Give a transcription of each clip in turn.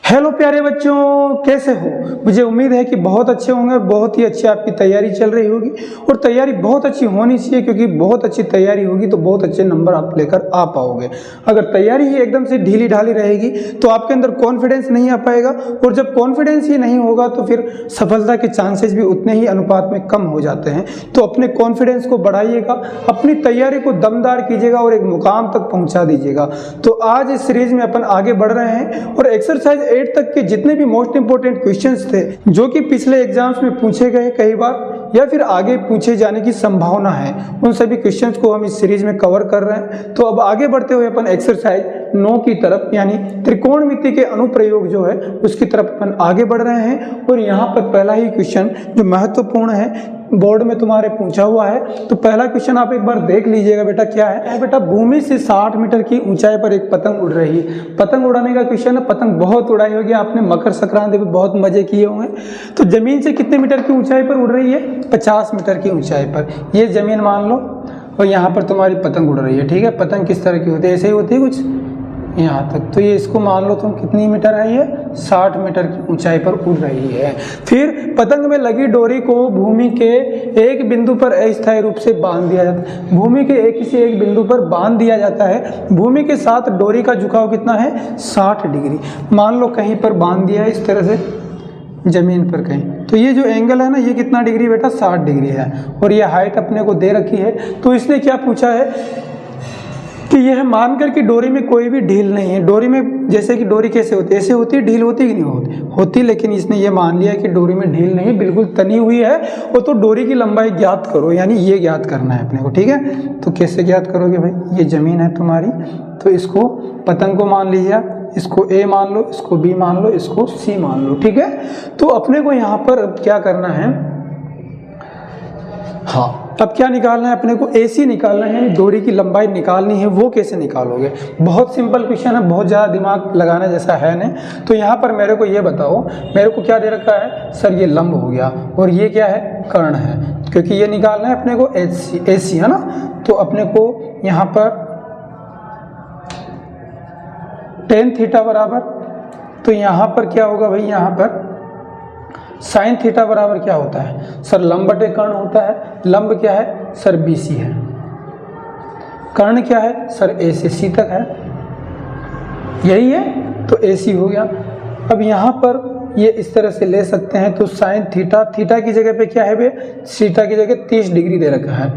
Hello प्यारे बच्चों, कैसे हो? मुझे उम्मीद है कि बहुत अच्छे होंगे और बहुत ही अच्छी आपकी तैयारी चल रही होगी। और तैयारी बहुत अच्छी होनी चाहिए, क्योंकि बहुत अच्छी तैयारी होगी तो बहुत अच्छे नंबर आप लेकर आ पाओगे। अगर तैयारी ही एकदम से ढीली ढाली रहेगी तो आपके अंदर कॉन्फिडेंस नहीं आ पाएगा, और जब कॉन्फिडेंस ही नहीं होगा तो फिर सफलता के चांसेस भी उतने ही अनुपात में कम हो जाते हैं। तो अपने कॉन्फिडेंस को बढ़ाइएगा, अपनी तैयारी को दमदार कीजिएगा और एक मुकाम तक पहुंचा दीजिएगा। तो आज इस सीरीज में अपन आगे बढ़ रहे हैं और एक्सरसाइज 8 तक के जितने भी मोस्ट इंपोर्टेंट क्वेश्चंस थे जो कि पिछले एग्जाम्स में पूछे गए कई बार या फिर आगे पूछे जाने की संभावना है, उन सभी क्वेश्चंस को हम इस सीरीज में कवर कर रहे हैं। तो अब आगे बढ़ते हुए अपन एक्सरसाइज 9 की तरफ, यानी त्रिकोणमिति के अनुप्रयोग जो है उसकी तरफ अपन आगे बढ़ रहे हैं। और यहाँ पर पहला ही क्वेश्चन जो महत्वपूर्ण है, बोर्ड में तुम्हारे पूछा हुआ है। तो पहला क्वेश्चन आप एक बार देख लीजिएगा बेटा, क्या है बेटा? भूमि से 60 मीटर की ऊंचाई पर एक पतंग उड़ रही है। पतंग उड़ाने का क्वेश्चन है। पतंग बहुत उड़ाई होगी आपने, मकर संक्रांति पे बहुत मजे किए होंगे। तो जमीन से कितने मीटर की ऊंचाई पर उड़ रही है? 50 मीटर की ऊंचाई पर ये जमीन मान लो, और यहाँ पर तुम्हारी पतंग उड़ रही है। ठीक है, पतंग किस तरह की होती है? ऐसे ही होती है कुछ यहाँ तक। तो ये इसको मान लो तुम कितनी मीटर है? ये 60 मीटर की ऊंचाई पर उड़ रही है। फिर पतंग में लगी डोरी को भूमि के एक बिंदु पर अस्थायी रूप से बांध दिया जाता है। भूमि के किसी एक बिंदु पर बांध दिया जाता है। भूमि के साथ डोरी का झुकाव कितना है? 60 डिग्री। मान लो कहीं पर बांध दिया है इस तरह से जमीन पर कहीं, तो ये जो एंगल है ना, ये कितना डिग्री बेटा? 60 डिग्री है। और ये हाइट अपने को दे रखी है। तो इसने क्या पूछा है कि यह मानकर कि डोरी में कोई भी ढील नहीं है। डोरी में जैसे कि डोरी कैसे होती है? ऐसे होती है, ढील होती कि नहीं होती? होती, लेकिन इसने ये मान लिया कि डोरी में ढील नहीं, बिल्कुल तनी हुई है। वो तो डोरी की लंबाई ज्ञात करो, यानी ये ज्ञात करना है अपने को। ठीक है, तो कैसे ज्ञात करोगे भाई? ये जमीन है तुम्हारी, तो इसको पतंग को मान लीजिए, इसको ए मान लो, इसको बी मान लो, इसको सी मान लो। ठीक है, तो अपने को यहाँ पर क्या करना है? हाँ, अब क्या निकालना है अपने को? AC निकालना है, यानी डोरी की लंबाई निकालनी है। वो कैसे निकालोगे? बहुत सिंपल क्वेश्चन है, बहुत ज़्यादा दिमाग लगाने जैसा है नहीं। तो यहाँ पर मेरे को ये बताओ, मेरे को क्या दे रखा है? सर ये लंब हो गया और ये क्या है? कर्ण है, क्योंकि ये निकालना है अपने को AC है ना। तो अपने को यहाँ पर tan थीटा बराबर, तो यहाँ पर क्या होगा भाई? यहाँ पर साइन थीटा बराबर क्या होता है? सर लंब बटे कर्ण होता है। लंब क्या है? सर BC है। कर्ण क्या है? सर A से C तक है, यही है। तो AC हो गया। अब यहाँ पर ये इस तरह से ले सकते हैं, तो साइन थीटा, थीटा की जगह पे क्या है बे? थीटा की जगह 30 डिग्री दे रखा है।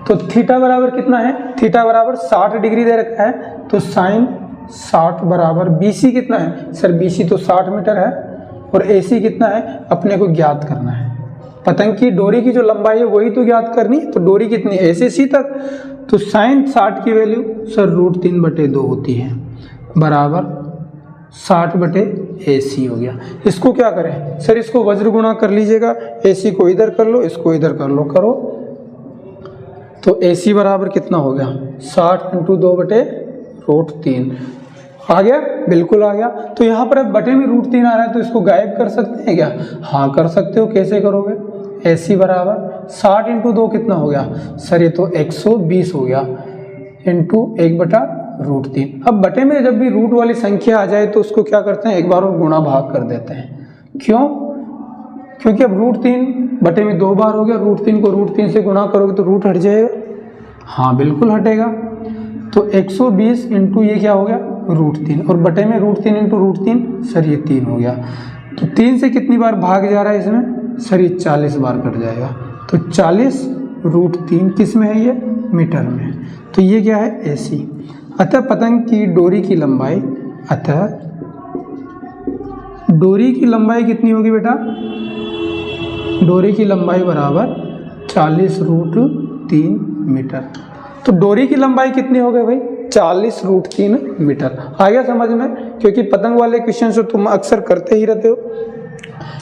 तो थीटा बराबर कितना है? थीटा बराबर 60 डिग्री दे रखा है। तो साइन 60 बराबर BC कितना है? सर BC तो 60 मीटर है, और AC कितना है? अपने को ज्ञात करना है। पतंग की डोरी की जो लंबाई है वही तो ज्ञात करनी। तो डोरी कितनी? A से C तक। तो साइन 60 की वैल्यू सर √3/2 होती है, बराबर 60/AC हो गया। इसको क्या करें? सर इसको वज्र गुणा कर लीजिएगा। AC को इधर कर लो, इसको इधर कर लो, करो। तो AC बराबर कितना हो गया? 60 × 2/√3 आ गया? बिल्कुल आ गया। तो यहाँ पर अब बटे में √3 आ रहा है, तो इसको गायब कर सकते हैं क्या? हाँ कर सकते हो। कैसे करोगे? AC बराबर 60 × 2 कितना हो गया? सर ये तो 120 हो गया, इंटू 1/√3। अब बटे में जब भी रूट वाली संख्या आ जाए तो उसको क्या करते हैं? एक बार और गुणा भाग कर देते हैं। क्यों? क्योंकि अब √3 बटे में 2 बार हो गया। √3 को √3 से गुणा करोगे तो रूट हट जाएगा। हाँ बिल्कुल हटेगा। तो 120 इंटू ये क्या हो गया? √3, और बटे में √3 इंटू √3, सर ये 3 हो गया। तो 3 से कितनी बार भाग जा रहा है इसमें? सर ये 40 बार कट जाएगा। तो 40 √3 किस में है? ये मीटर में। तो ये क्या है? AC। अतः पतंग की डोरी की लंबाई, अतः डोरी की लंबाई कितनी होगी बेटा? डोरी की लंबाई बराबर 40 √3 मीटर। तो डोरी की लंबाई कितनी हो गई भाई? 40 √3 मीटर। आ गया समझ में? क्योंकि पतंग वाले क्वेश्चन तो तुम अक्सर करते ही रहते हो,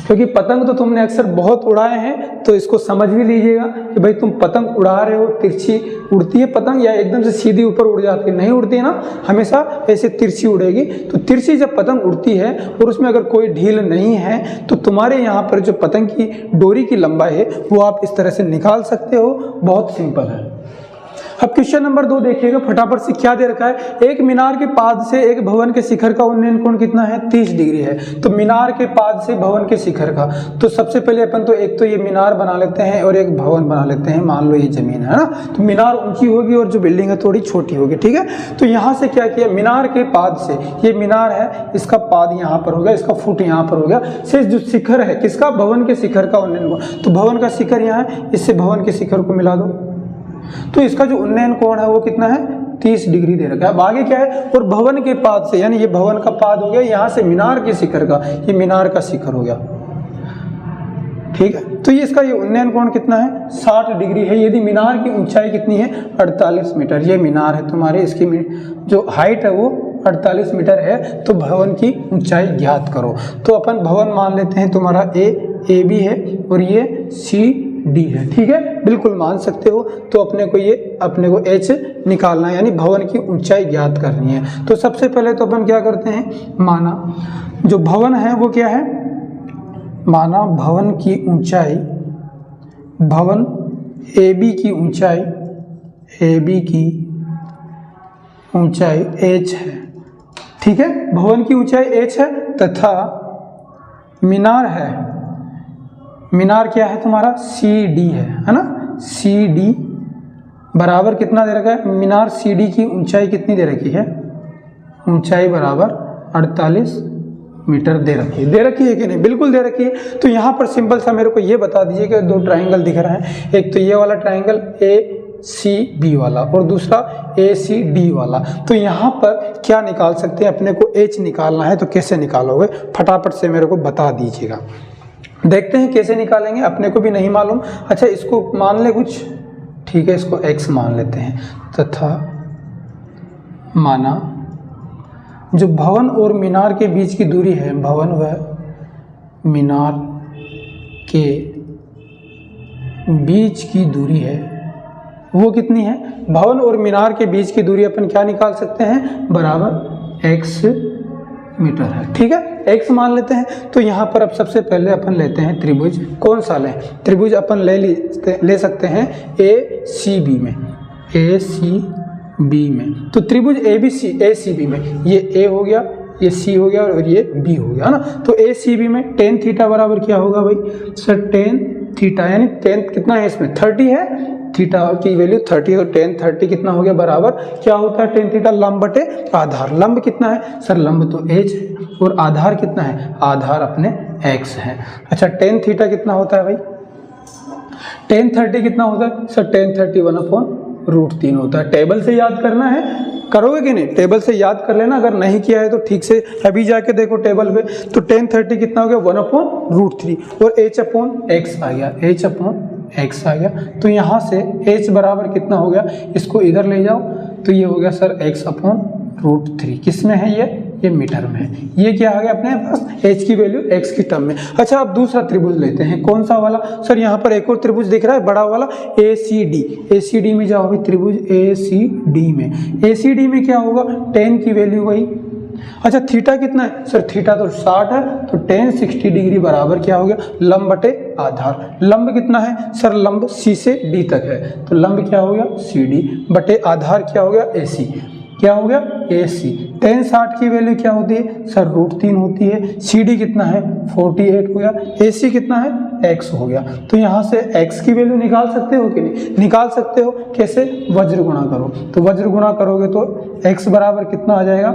क्योंकि पतंग तो तुमने अक्सर बहुत उड़ाए हैं। तो इसको समझ भी लीजिएगा कि भाई तुम पतंग उड़ा रहे हो, तिरछी उड़ती है पतंग या एकदम से सीधी ऊपर उड़ जाती है? नहीं उड़ती है ना, हमेशा ऐसे तिरछी उड़ेगी। तो तिरछी जब पतंग उड़ती है और उसमें अगर कोई ढील नहीं है तो तुम्हारे यहाँ पर जो पतंग की डोरी की लंबाई है वो आप इस तरह से निकाल सकते हो। बहुत सिंपल है। अब क्वेश्चन नंबर 2 देखिएगा फटाफट से, क्या दे रखा है। एक मीनार के पाद से एक भवन के शिखर का उन्नयन कोण कितना है, 30 डिग्री है। तो मीनार के पाद से भवन के शिखर का, तो सबसे पहले अपन तो एक तो ये मीनार बना लेते हैं और एक भवन बना लेते हैं। मान लो ये जमीन है ना, तो मीनार ऊंची होगी और जो बिल्डिंग है थोड़ी छोटी होगी, ठीक है। तो यहाँ से क्या किया, मीनार के पाद से, ये मीनार है, इसका पाद यहाँ पर हो गया, इसका फुट यहाँ पर हो गया, से जो शिखर है किसका, भवन के शिखर का उन्नयन कोण, तो भवन का शिखर यहाँ है, इससे भवन के शिखर को मिला दो, तो इसका जो उन्नयन कोण है वो कितना है, 30 डिग्री दे रखा है। अब आगे क्या है, और भवन के पाद से, यानी ये भवन का पाद हो गया, यहाँ से मीनार के शिखर का, ये मीनार का शिखर हो गया, ठीक है। तो ये इसका ये उन्नयन कोण कितना है, 60 डिग्री है। यदि मीनार की ऊंचाई कितनी है, 48 मीटर, ये मीनार है तुम्हारे, इसकी जो हाइट है वो 48 मीटर है, तो भवन की ऊंचाई ज्ञात करो। तो अपन भवन मान लेते हैं तुम्हारा ए बी है और ये CD है, ठीक है, बिल्कुल मान सकते हो। तो अपने को H निकालना है, यानी भवन की ऊंचाई ज्ञात करनी है। तो सबसे पहले तो अपन क्या करते हैं, माना जो भवन है वो क्या है, माना भवन की ऊंचाई, भवन AB की ऊंचाई H है, ठीक है, भवन की ऊंचाई H है, तथा मीनार है, मीनार क्या है तुम्हारा, CD है ना, CD बराबर कितना दे रखा है, मीनार CD की ऊंचाई कितनी दे रखी है, ऊंचाई बराबर 48 मीटर दे रखी है कि नहीं, बिल्कुल दे रखी है। तो यहाँ पर सिंपल सा मेरे को ये बता दीजिए कि दो ट्राइंगल दिख रहे हैं, एक तो ये वाला ट्राइंगल ACB वाला और दूसरा ACD वाला। तो यहाँ पर क्या निकाल सकते हैं, अपने को H निकालना है, तो कैसे निकालोगे, फटाफट से मेरे को बता दीजिएगा। देखते हैं कैसे निकालेंगे, अपने को भी नहीं मालूम। अच्छा इसको मान ले कुछ, ठीक है, इसको X मान लेते हैं, तथा माना जो भवन और मीनार के बीच की दूरी है, भवन व मीनार के बीच की दूरी है वो कितनी है, भवन और मीनार के बीच की दूरी अपन क्या निकाल सकते हैं, बराबर X मीटर है, ठीक है, X मान लेते हैं। तो यहाँ पर अब सबसे पहले अपन लेते हैं त्रिभुज, कौन सा लें, त्रिभुज अपन ले सकते हैं ACB में, तो त्रिभुज ACB में ये A हो गया, ये C हो गया और ये B हो गया ना। तो ACB में tan थीटा बराबर क्या होगा भाई, सर tan थीटा, यानी tan कितना है इसमें, 30 है, थीटा की वैल्यू 30 और tan 30 कितना हो गया, बराबर क्या होता है, tan थीटा लंब बटे आधार। लंब कितना है सर, लंब तो H है और आधार कितना है, आधार अपने X है। अच्छा tan थीटा कितना होता है भाई, tan 30 कितना होता है सर, tan 30 1/√3 होता है। टेबल से याद करना है, करोगे कि नहीं, टेबल से याद कर लेना, अगर नहीं किया है तो ठीक से अभी जाके देखो टेबल पे। तो tan 30 कितना हो गया, 1/√3 और H/X आ गया, H/X आ गया। तो यहाँ से H बराबर कितना हो गया, इसको इधर ले जाओ, तो ये हो गया सर X/√3, किस में है ये मीटर में है। ये क्या आ गया अपने पास, H की वैल्यू X की टर्म में। अच्छा अब दूसरा त्रिभुज लेते हैं, कौन सा वाला सर, यहाँ पर एक और त्रिभुज दिख रहा है बड़ा वाला ACD में जाओ भाई, त्रिभुज ACD में क्या होगा, tan की वैल्यू वही। अच्छा थीटा कितना है सर, थीटा तो 60 है, तो tan 60 डिग्री बराबर क्या हो गया, लंब बटे आधार। लंब कितना है सर, लंब C से D तक है, तो लंब क्या हो गया CD बटे आधार क्या हो गया AC, क्या हो गया AC। tan 60 की वैल्यू क्या होती है सर, √3 होती है। CD कितना है 48 हो गया, AC कितना है X हो गया। तो यहाँ से X की वैल्यू निकाल सकते हो कि नहीं, निकाल सकते हो, कैसे, वज्र गुणा करो। तो वज्र गुणा करोगे तो X बराबर कितना आ जाएगा,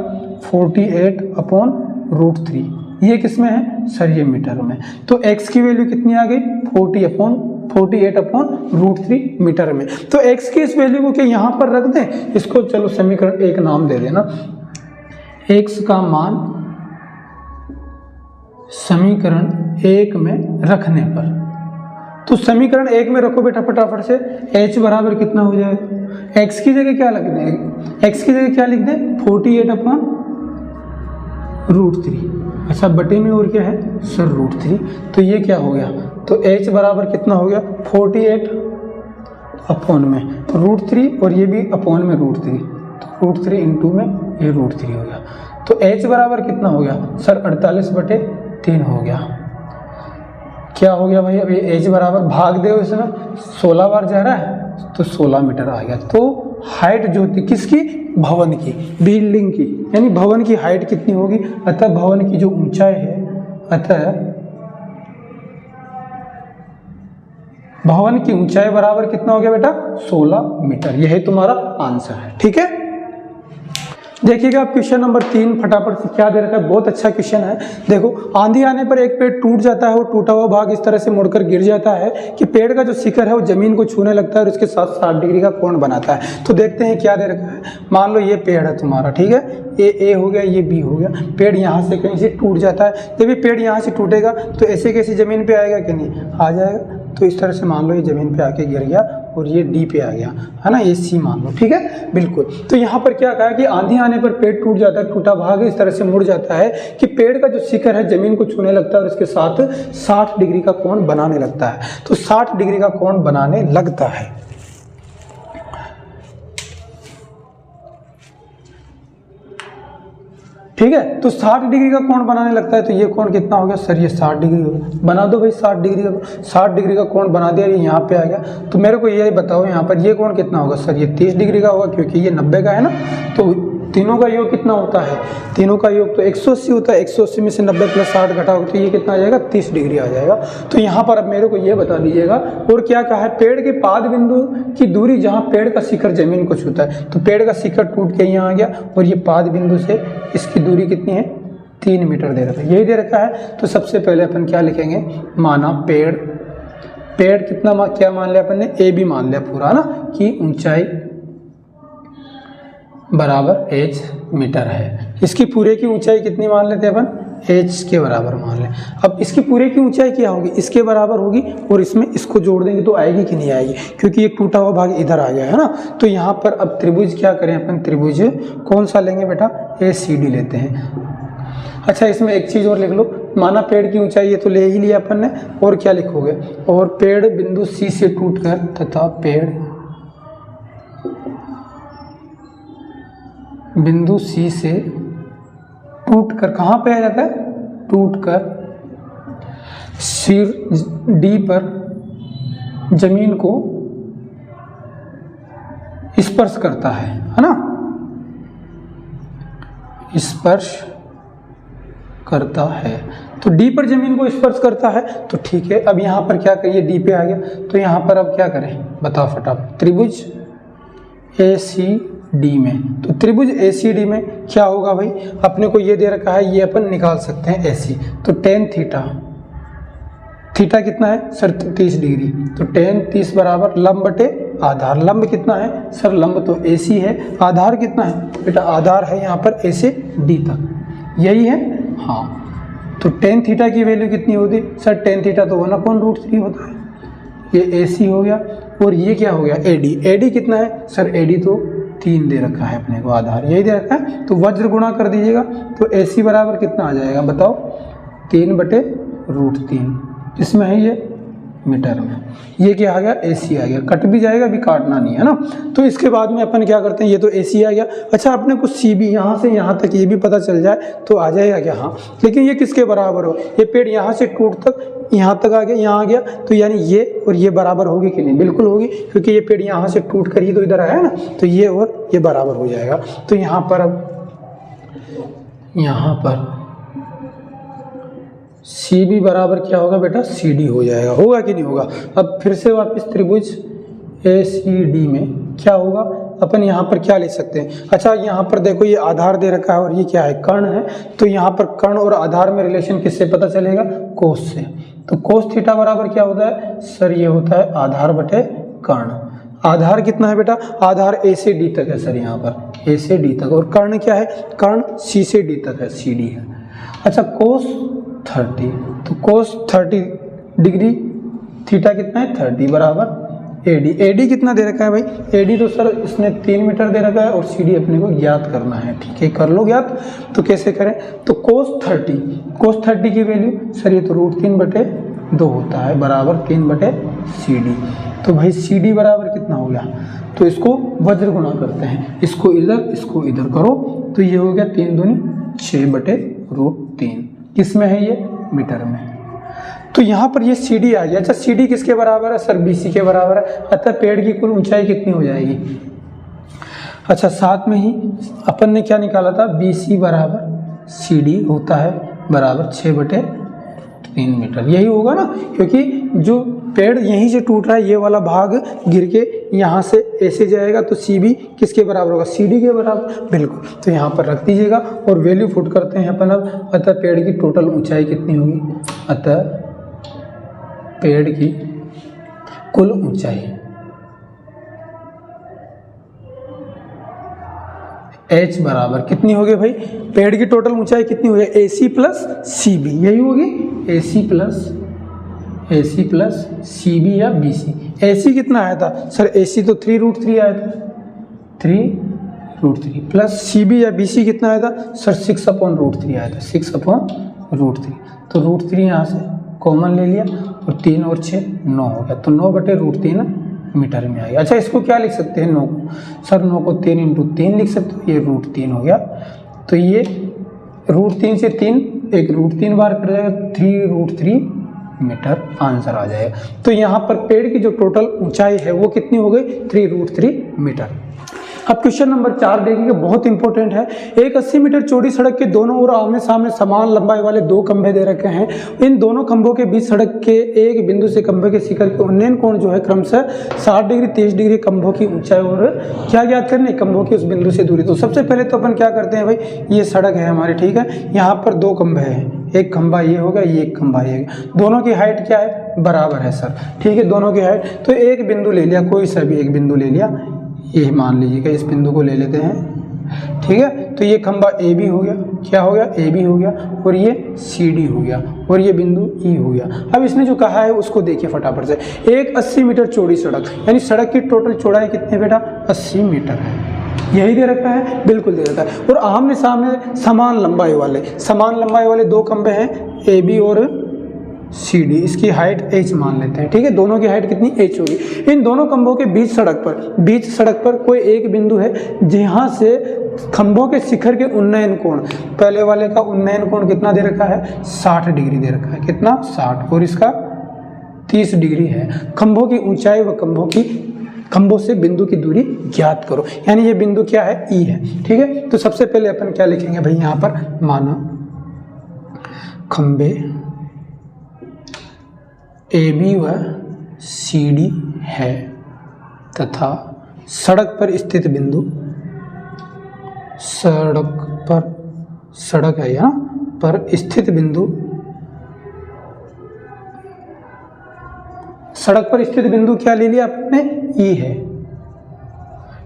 48/√3। ये किस में है सर, ये मीटर में। तो X की वैल्यू कितनी आ गई, 48/√3 मीटर में। तो X की इस वैल्यू को क्या यहाँ पर रख दें, इसको चलो समीकरण 1 नाम दे देना। X का मान समीकरण 1 में रखने पर, तो समीकरण 1 में रखो बेटा फटाफट से, H बराबर कितना हो जाएगा, X की जगह क्या लिख दें, X की जगह क्या लिख दें, 48/√3। अच्छा बटे में और क्या है सर, √3। तो ये क्या हो गया, तो H बराबर कितना हो गया, 48/√3 और ये भी अपॉन में √3, तो √3 इंटू में ये √3 हो गया। तो H बराबर कितना हो गया सर, 48/3 हो गया। क्या हो गया भाई, अभी H बराबर भाग दो इसमें, 16 बार जा रहा है तो 16 मीटर आ गया। तो हाइट जो होती किसकी, भवन की, बिल्डिंग की, यानी भवन की हाइट कितनी होगी, अतः भवन की जो ऊंचाई है, अतः भवन की ऊंचाई बराबर कितना हो गया बेटा, 16 मीटर। यही तुम्हारा आंसर है। ठीक है, देखिएगा आप क्वेश्चन नंबर 3 फटाफट से क्या दे रखा है, बहुत अच्छा क्वेश्चन है। देखो, आंधी आने पर एक पेड़ टूट जाता है, वो टूटा हुआ भाग इस तरह से मुड़कर गिर जाता है कि पेड़ का जो शिखर है वो जमीन को छूने लगता है और उसके साथ 60 डिग्री का कोण बनाता है। तो देखते हैं क्या दे रखा है। मान लो ये पेड़ है तुम्हारा, ठीक है, ये ए हो गया, ये बी हो गया। पेड़ यहाँ से कहीं से टूट जाता है, जब ये पेड़ यहाँ से टूटेगा तो ऐसे कैसे जमीन पे आएगा कि नहीं, आ जाएगा। तो इस तरह से मान लो ये जमीन पे आके गिर गया और ये डी पे आ गया, है ना, ये सी मान लो। ठीक है, बिल्कुल। तो यहाँ पर क्या कहा कि आंधी आने पर पेड़ टूट जाता है, टूटा भाग इस तरह से मुड़ जाता है कि पेड़ का जो शिखर है जमीन को छूने लगता है और इसके साथ 60 डिग्री का कोण बनाने लगता है। तो 60 डिग्री का कोण बनाने लगता है। ठीक है, तो 60 डिग्री का कोण बनाने लगता है। तो ये कोण कितना हो गया सर, ये 60 डिग्री हो गया। बना दो भाई 60 डिग्री का कोण बना दिया, ये यहाँ पे आ गया। तो मेरे को ये बताओ यहाँ पर ये कोण कितना होगा सर, ये 30 डिग्री का होगा क्योंकि ये 90 का है ना। तो तीनों का योग कितना होता है, तीनों का योग तो 180 होता है। 180 में से 90 + 60 घटा होगा तो ये कितना आ जाएगा, 30 डिग्री आ जाएगा। तो यहाँ पर अब मेरे को ये बता दीजिएगा और क्या कहा है, पेड़ के पाद बिंदु की दूरी जहाँ पेड़ का शिखर जमीन को छूता है। तो पेड़ का शिखर टूट के यहाँ आ गया और ये पाद बिंदु से इसकी दूरी कितनी है, 3 मीटर दे रखा है, यही दे रखा है। तो सबसे पहले अपन क्या लिखेंगे, माना पेड़ कितना क्या मान लिया अपन ने, ए बी मान लिया पूरा ना, कि ऊंचाई बराबर h मीटर है। इसकी पूरे की ऊंचाई कितनी मान लेते हैं अपन, h के बराबर मान लें। अब इसकी पूरे की ऊंचाई क्या होगी, इसके बराबर होगी और इसमें इसको जोड़ देंगे तो आएगी कि नहीं आएगी, क्योंकि ये टूटा हुआ भाग इधर आ गया है ना। तो यहाँ पर अब त्रिभुज क्या करें अपन, त्रिभुज कौन सा लेंगे बेटा, ACD लेते हैं। अच्छा, इसमें एक चीज़ और लिख लो, माना पेड़ की ऊंचाई ये तो ले ही लिया अपन ने, और क्या लिखोगे, और पेड़ बिंदु C से टूटकर तथा पेड़ बिंदु C से टूटकर कहाँ पे आ जाता है, टूटकर सिर D पर जमीन को स्पर्श करता है ना, स्पर्श करता है। तो D पर जमीन को स्पर्श करता है, तो ठीक है। अब यहाँ पर क्या करिए, D पे आ गया, तो यहाँ पर अब क्या करें बताओ फटाफट, त्रिभुज ACD में, तो त्रिभुज ACD में क्या होगा भाई, अपने को ये दे रखा है, ये अपन निकाल सकते हैं AC। तो tan थीटा कितना है सर, 30 डिग्री। तो tan 30 बराबर लंब बटे आधार। लंब कितना है सर, लंब तो AC है, आधार कितना है बेटा, आधार है यहाँ पर A से D तक, यही है हाँ। तो tan थीटा की वैल्यू कितनी होती सर, tan थीटा तो 1/√3 होता है। ये AC हो गया और ये क्या हो गया AD कितना है सर, AD तो 3 दे रखा है अपने को, आधार यही दे रखा है। तो वज्र गुणा कर दीजिएगा तो AC बराबर कितना आ जाएगा बताओ, 3/√3, इसमें है ये मीटर में, ये क्या आ गया AC आ गया, कट भी जाएगा, अभी काटना नहीं है ना। तो इसके बाद में अपन क्या करते हैं, ये तो AC आ गया। अच्छा, अपने को CB यहाँ से यहाँ तक ये भी पता चल जाए तो आ जाएगा क्या, हाँ। लेकिन ये किसके बराबर हो, ये पेड़ यहाँ से टूट तक यहाँ तक आ गया, यहाँ आ गया, तो यानी ये और ये बराबर होगी कि नहीं, बिल्कुल होगी, क्योंकि ये पेड़ यहाँ से टूट कर ही तो इधर आया है ना। तो ये और ये बराबर हो जाएगा। तो यहाँ पर अब यहाँ पर CB बराबर क्या होगा बेटा, CD हो जाएगा, होगा कि नहीं होगा। अब फिर से वापस त्रिभुज ACD में क्या होगा, अपन यहाँ पर क्या ले सकते हैं। अच्छा, यहाँ पर देखो ये आधार दे रखा है और ये क्या है, कर्ण है। तो यहाँ पर कर्ण और आधार में रिलेशन किससे पता चलेगा, कोस से। तो कोस थीटा बराबर क्या होता है सर, ये होता है आधार बटे कर्ण। आधार कितना है बेटा, आधार A से D तक है सर, यहाँ पर A से D तक, और कर्ण क्या है, कर्ण C से D तक है, CD है। अच्छा, कोस 30, तो कोस 30 डिग्री थीटा कितना है 30 बराबर AD कितना दे रखा है भाई, AD तो सर इसने 3 मीटर दे रखा है और CD अपने को ज्ञात करना है। ठीक है, कर लो ज्ञात। तो कैसे करें, तो कोस 30 की वैल्यू सर ये तो √3/2 होता है, बराबर 3/CD। तो भाई CD बराबर कितना हो गया, तो इसको वज्र गुणा करते हैं, इसको इधर करो, तो ये हो गया 3 दूनी 6/√3। किस में है ये, मीटर में। तो यहाँ पर ये CD आ गया। अच्छा, CD किसके बराबर है सर, BC के बराबर है। अतः पेड़ की कुल ऊंचाई कितनी हो जाएगी, अच्छा, साथ में ही अपन ने क्या निकाला था, BC बराबर CD होता है बराबर 6/3 मीटर। यही होगा ना, क्योंकि जो पेड़ यहीं से टूट रहा है, ये वाला भाग गिर के यहाँ से ऐसे जाएगा, तो CB किसके बराबर होगा, CD के बराबर। बिल्कुल, तो यहाँ पर रख दीजिएगा और वैल्यू पुट करते हैं अपन अब। अतः पेड़ की टोटल ऊंचाई कितनी होगी, अतः पेड़ की कुल ऊंचाई H बराबर कितनी होगी भाई, पेड़ की टोटल ऊंचाई कितनी होगी, AC प्लस CB, यही होगी, AC प्लस CB या BC। AC कितना आया था सर, AC तो 3√3 आया था, 3√3 प्लस CB या BC कितना आया था सर, 6/√3 आया था, 6/√3। तो √3 यहाँ से कॉमन ले लिया और 3 और 6 9 हो गया, तो 9/√3 मीटर में आ गया। अच्छा, इसको क्या लिख सकते हैं, 9 को सर, 9 को 3 × 3 लिख सकते हो, ये √3 हो गया। तो ये √3 से 3 एक √3 बार कट जाएगा, 3√3 मीटर आंसर आ जाएगा। तो यहाँ पर पेड़ की जो टोटल ऊंचाई है वो कितनी हो गई, 3√3 मीटर। अब क्वेश्चन नंबर 4 देखिए, बहुत इंपॉर्टेंट है। एक 80 मीटर चौड़ी सड़क के दोनों ओर आमने सामने समान लंबाई वाले 2 खंभे दे रखे हैं। इन दोनों खंभों के बीच सड़क के एक बिंदु से खंभे के शिखर के उन्नयन कोण जो है क्रमशः 60 डिग्री 30 डिग्री। खंभों की ऊंचाई और क्या ज्ञात करनी, खंभों की उस बिंदु से दूरी। तो सबसे पहले तो अपन क्या करते हैं भाई, ये सड़क है हमारी, ठीक है, यहाँ पर 2 खंभे हैं, एक खंभा ये होगा, ये एक खंभा ये, दोनों की हाइट क्या है, बराबर है सर, ठीक है, दोनों की हाइट। तो एक बिंदु ले लिया, कोई सा भी एक बिंदु ले लिया, ये मान लीजिएगा, इस बिंदु को ले लेते हैं, ठीक है। तो ये खंभा AB हो गया, क्या हो गया, AB हो गया, और ये CD हो गया, और ये बिंदु E हो गया। अब इसने जो कहा है उसको देखिए फटाफट से। एक 80 मीटर चौड़ी सड़क, यानी सड़क की टोटल चौड़ाई कितनी बेटा, 80 मीटर है, यही दे रखा है, बिल्कुल दे रखा है। और आमने सामने समान लंबाई वाले 2 खंभे हैं, AB और CD, इसकी हाइट H मान लेते हैं, ठीक है, दोनों की हाइट कितनी, H होगी। इन दोनों खंभों के बीच सड़क पर कोई एक बिंदु है जहां से खंभों के शिखर के उन्नयन कोण, पहले वाले का उन्नयन कोण कितना दे रखा है, 60 डिग्री दे रखा है, कितना, 60, और इसका 30 डिग्री है। खंभों की ऊंचाई व खंभों से बिंदु की दूरी ज्ञात करो, यानी ये बिंदु क्या है, E है, ठीक है। तो सबसे पहले अपन क्या लिखेंगे भाई, यहाँ पर माना खंभे AB व CD है तथा सड़क पर स्थित बिंदु, सड़क है यहाँ पर स्थित बिंदु, सड़क पर स्थित बिंदु क्या ले लिया आपने, E है,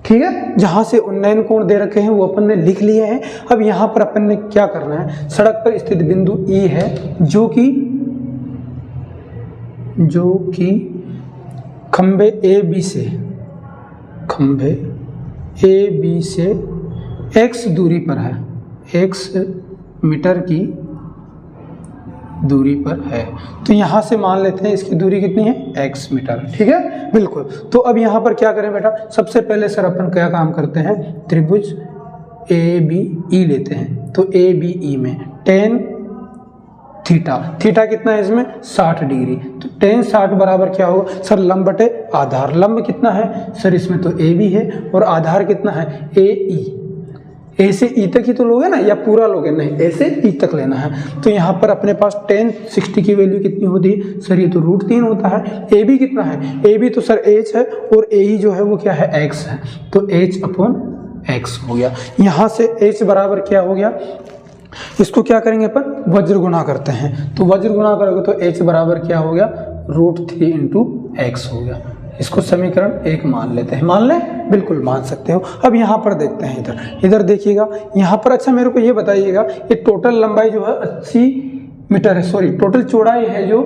ठीक है। जहां से उन्नयन कोण दे रखे हैं वो अपन ने लिख लिए हैं। अब यहाँ पर अपन ने क्या करना है, सड़क पर स्थित बिंदु E है जो कि खंभे AB से x दूरी पर है, x मीटर की दूरी पर है। तो यहाँ से मान लेते हैं इसकी दूरी कितनी है, x मीटर, ठीक है, बिल्कुल। तो अब यहाँ पर क्या करें बेटा, सबसे पहले सर अपन क्या काम करते हैं, त्रिभुज ABE लेते हैं। तो ABE में tan थीटा कितना है इसमें, 60 डिग्री। तो tan 60 बराबर क्या होगा सर, लंब बटे आधार। लंब कितना है सर, इसमें तो AB है, और आधार कितना है, AE। A से E तक ही तो लोगे ना, या पूरा लोगे, नहीं, A से E तक लेना है। तो यहाँ पर अपने पास tan 60 की वैल्यू कितनी होती है सर, ये तो √3 होता है। AB कितना है, AB तो सर H है, और AE जो है वो क्या है, X है, तो H/X हो गया। यहाँ से H बराबर क्या हो गया, इसको क्या करेंगे अपन, वज्र गुणा करते हैं। तो वज्र गुणा करोगे तो H बराबर क्या हो गया, √3 × X हो गया। इसको समीकरण 1 मान लेते हैं, मान लें, बिल्कुल मान सकते हो। अब यहाँ पर देखते हैं, इधर देखिएगा, यहाँ पर अच्छा मेरे को ये बताइएगा, ये टोटल लंबाई जो है 80 मीटर है, सॉरी टोटल चौड़ाई है जो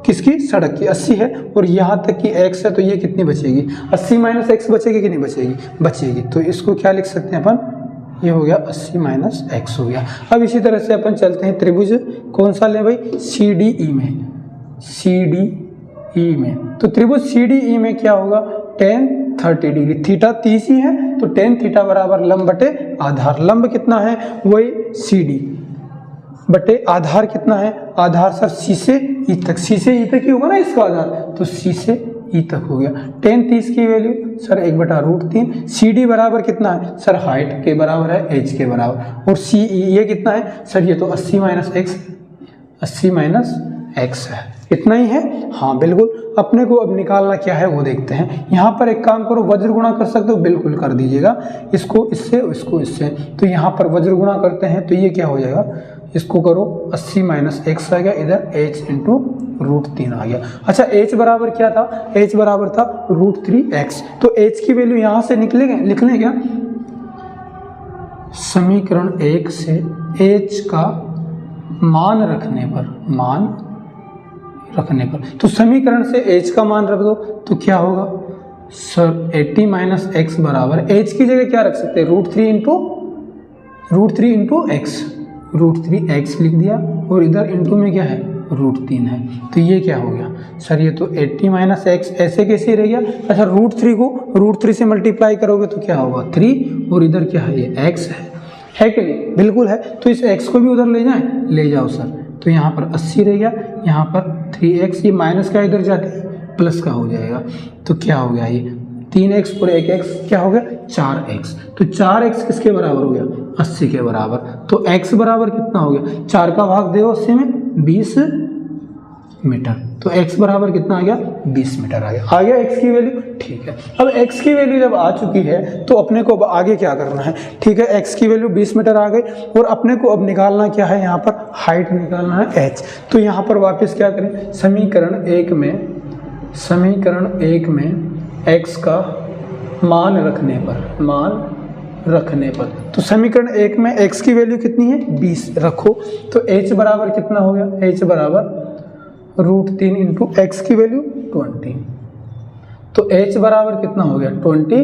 किसकी, सड़क की 80 है, और यहाँ तक की x है, तो ये कितनी बचेगी, 80 - x बचेगी कि नहीं बचेगी, बचेगी। तो इसको क्या लिख सकते हैं अपन, ये हो गया 80 - x हो गया। अब इसी तरह से अपन चलते हैं त्रिभुज कौन सा ले भाई, CDE में। तो त्रिभुज CDE में क्या होगा, tan 30 डिग्री, थीटा 30 ही है, तो tan थीटा बराबर लंब बटे आधार। लंब कितना है, वही CD बटे आधार कितना है, आधार सर C से E तक, C से E तक ही होगा ना इसका आधार, तो C से ई तक हो गया। tan 30 की वैल्यू सर 1/√3। सी डी बराबर कितना है सर, हाइट के बराबर है, एज के बराबर। और सी ई ये कितना है सर, ये तो 80 - x, 80 - x है। इतना ही है, हाँ बिल्कुल। अपने को अब निकालना क्या है वो देखते हैं। यहाँ पर एक काम करो, वज्र गुणा कर सकते हो, बिल्कुल कर दीजिएगा। इसको इससे, इसको इससे, तो यहाँ पर वज्र गुणा करते हैं तो ये क्या हो जाएगा, इसको करो 80 - x आ गया, इधर h × √3 आ गया। अच्छा h बराबर क्या था, h बराबर था √3x। तो h की वैल्यू यहाँ से लिख लें क्या, समीकरण 1 से h का मान रखने पर, तो समीकरण से h का मान रख दो तो क्या होगा सर, 80 - x बराबर, h की जगह क्या रख सकते हैं, √3 × x, √3x लिख दिया, और इधर इंटू में क्या है, √3 है। तो ये क्या हो गया सर, ये तो 80 - x ऐसे कैसे रह गया। अच्छा √3 को √3 से मल्टीप्लाई करोगे तो क्या होगा 3, और इधर क्या है, ये x है कि नहीं, बिल्कुल है। तो इस x को भी उधर ले जाएं, ले जाओ सर। तो यहाँ पर 80 रह गया, यहाँ पर 3x, ये माइनस का इधर जाके प्लस का हो जाएगा। तो क्या हो गया, ये 3x और 1x क्या हो गया 4x। तो 4x किसके बराबर हो गया, 80 के बराबर। तो x बराबर कितना हो गया, 4 का भाग दो 80 में, 20 मीटर। तो x बराबर कितना आ गया, 20 मीटर आ गया x की वैल्यू। ठीक है, अब x की वैल्यू जब आ चुकी है तो अपने को अब आगे क्या करना है। ठीक है, x की वैल्यू 20 मीटर आ गई, और अपने को अब निकालना क्या है, यहाँ पर हाइट निकालना है h। तो यहाँ पर वापस क्या करें, समीकरण 1 में x का मान रखने पर, तो समीकरण 1 में x की वैल्यू कितनी है, 20 रखो। तो h बराबर कितना हो गया, h बराबर √3 × x की वैल्यू 20। तो h बराबर कितना हो गया 20,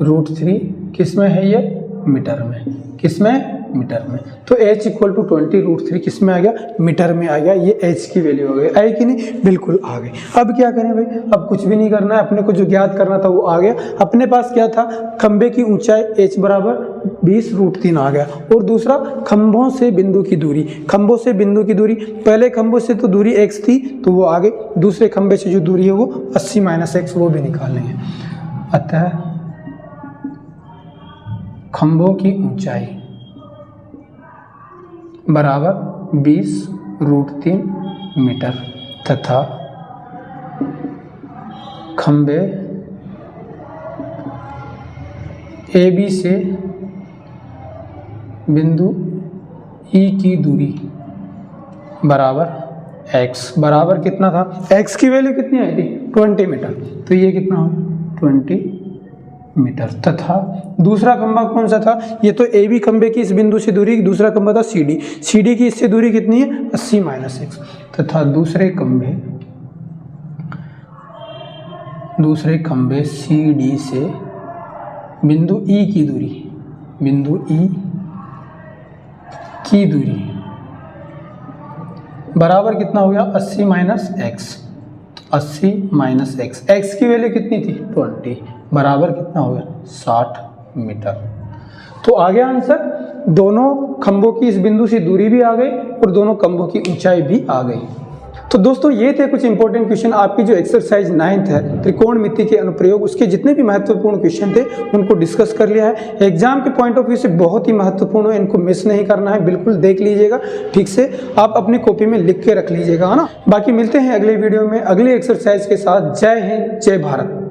√3 किस में है, ये मीटर में, किस में, मीटर में। तो h = 20 √3 किस में आ गया, मीटर में आ गया। ये h की वैल्यू हो गई, आई कि नहीं, बिल्कुल आ गई। अब क्या करें भाई, अब कुछ भी नहीं करना है, अपने को जो ज्ञात करना था वो आ गया। अपने पास क्या था, खंबे की ऊंचाई h बराबर 20 √3 आ गया, और दूसरा खंभों से बिंदु की दूरी, पहले खंभों से तो दूरी x थी तो वो आ गई, दूसरे खंभे से जो दूरी है वो 80 - x, वो भी निकाल लेंगे। अतः खंभों की ऊंचाई बराबर 20 √3 मीटर, तथा खंभे AB से बिंदु E की दूरी बराबर x, बराबर कितना था, x की वैल्यू कितनी आई थी 20 मीटर, तो ये कितना हो 20 मीटर। तथा दूसरा खंभा कौन सा था, ये तो AB खंभे की इस बिंदु से दूरी, दूसरा खंभा था CD की इससे दूरी कितनी है 80 - x, तथा दूसरे खंभे CD से बिंदु E की दूरी बराबर कितना हो गया 80 - x, 80 - x, x की वैल्यू कितनी थी 20, बराबर कितना हो गया 60 मीटर। तो आ गया आंसर, दोनों खंभों की इस बिंदु से दूरी भी आ गई और दोनों खंभों की ऊंचाई भी आ गई। तो दोस्तों ये थे कुछ इंपॉर्टेंट क्वेश्चन, आपकी जो एक्सरसाइज 9th है त्रिकोणमिति के अनुप्रयोग, उसके जितने भी महत्वपूर्ण क्वेश्चन थे उनको डिस्कस कर लिया है। एग्जाम के पॉइंट ऑफ व्यू से बहुत ही महत्वपूर्ण है, इनको मिस नहीं करना है, बिल्कुल देख लीजिएगा ठीक से, आप अपनी कॉपी में लिख के रख लीजिएगा, है ना। बाकी मिलते हैं अगले वीडियो में अगली एक्सरसाइज के साथ। जय हिंद, जय भारत।